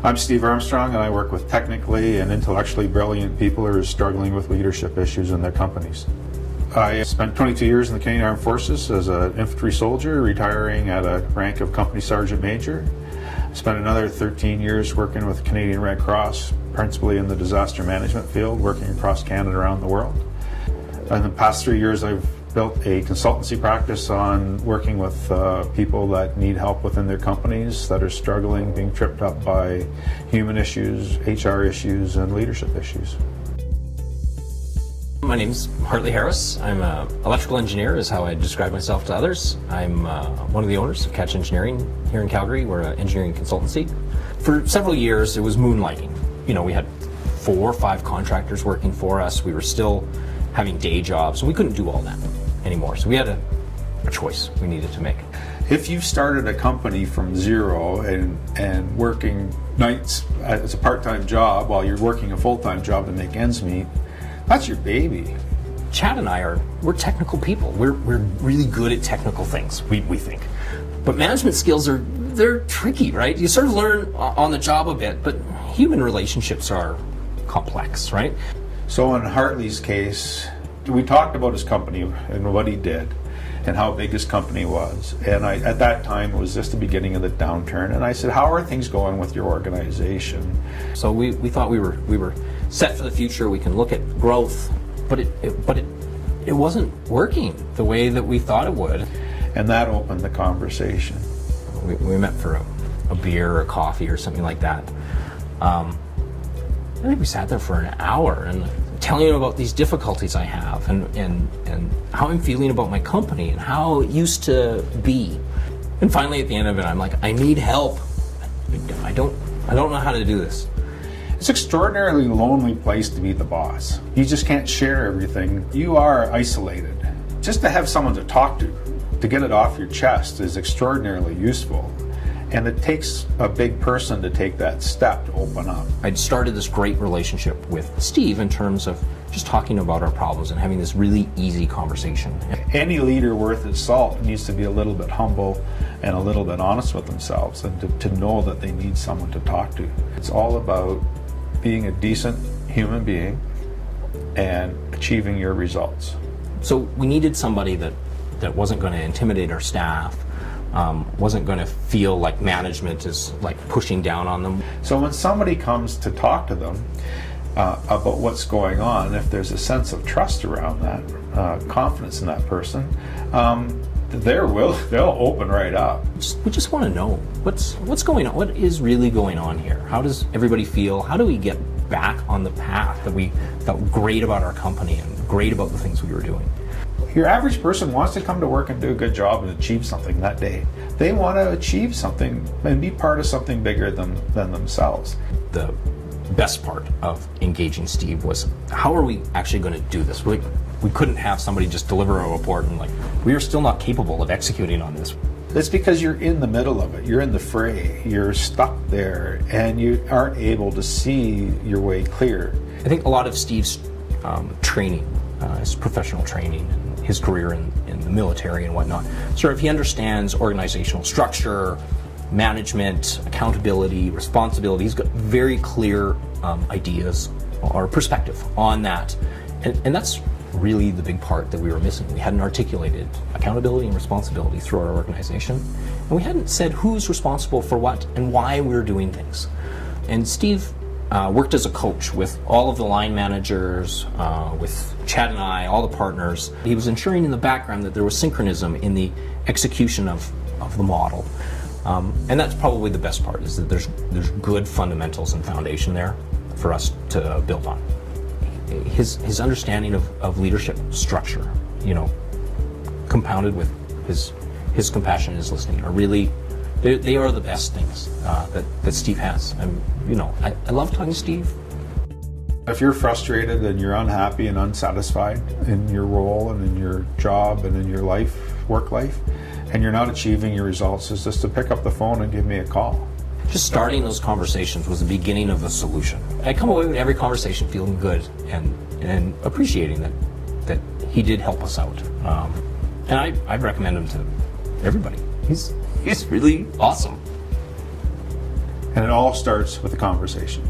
I'm Steve Armstrong, and I work with technically and intellectually brilliant people who are struggling with leadership issues in their companies. I spent 22 years in the Canadian Armed Forces as an infantry soldier, retiring at a rank of Company Sergeant Major. I spent another 13 years working with Canadian Red Cross, principally in the disaster management field, working across Canada and around the world. In the past 3 years, I've built a consultancy practice on working with people that need help within their companies that are struggling, being tripped up by human issues, HR issues, and leadership issues. My name's Hartley Harris. I'm an electrical engineer is how I describe myself to others. I'm one of the owners of Catch Engineering here in Calgary. We're an engineering consultancy. For several years, it was moonlighting. You know, we had 4 or 5 contractors working for us. We were still having day jobs, and we couldn't do all that anymore. So we had a choice we needed to make. If you've started a company from zero and working nights as a part-time job while you're working a full-time job to make ends meet, that's your baby. Chad and we're technical people. We're really good at technical things, we think. But management skills they're tricky, right? You sort of learn on the job a bit, but human relationships are complex, right? So in Hartley's case, we talked about his company and what he did and how big his company was. And at that time, it was just the beginning of the downturn. And I said, how are things going with your organization? So we thought we were set for the future. We can look at growth, but it wasn't working the way that we thought it would. And that opened the conversation. We met for a beer or a coffee or something like that. I think we sat there for an hour and telling him about these difficulties I have and how I'm feeling about my company and how it used to be. And finally at the end of it, I'm like, I need help. I don't know how to do this. It's an extraordinarily lonely place to be the boss. You just can't share everything. You are isolated. Just to have someone to talk to get it off your chest is extraordinarily useful. And it takes a big person to take that step to open up. I'd started this great relationship with Steve in terms of just talking about our problems and having this really easy conversation. Any leader worth his salt needs to be a little bit humble and a little bit honest with themselves and to know that they need someone to talk to. It's all about being a decent human being and achieving your results. So we needed somebody that wasn't going to intimidate our staff, wasn't going to feel like management is like pushing down on them. So when somebody comes to talk to them about what's going on, if there's a sense of trust around that, confidence in that person, they'll open right up. We just want to know what's going on. What is really going on here? How does everybody feel? How do we get back on the path that we felt great about our company and great about the things we were doing? Your average person wants to come to work and do a good job and achieve something that day. They want to achieve something and be part of something bigger than themselves. The best part of engaging Steve was, how are we actually going to do this? We couldn't have somebody just deliver a report and we are still not capable of executing on this. It's because you're in the middle of it. You're in the fray. You're stuck there and you aren't able to see your way clear. I think a lot of Steve's training, his professional training, his career in the military and whatnot. Sort of he understands organizational structure, management, accountability, responsibility. He's got very clear ideas or perspective on that. And that's really the big part that we were missing. We hadn't articulated accountability and responsibility through our organization. And we hadn't said who's responsible for what and why we were doing things. And Steve worked as a coach with all of the line managers, with Chad and all the partners. He was ensuring in the background that there was synchronism in the execution of the model. And that's probably the best part, is that there's good fundamentals and foundation there for us to build on. His understanding of leadership structure, compounded with his compassion and his listening, are really, they are the best things that Steve has. I love talking to Steve. If you're frustrated and you're unhappy and unsatisfied in your role and in your job and in your work life, and you're not achieving your results, is just to pick up the phone and give me a call. Just starting those conversations was the beginning of the solution. I come away with every conversation feeling good and appreciating that he did help us out. And I'd recommend him to everybody. He's really awesome. And it all starts with a conversation.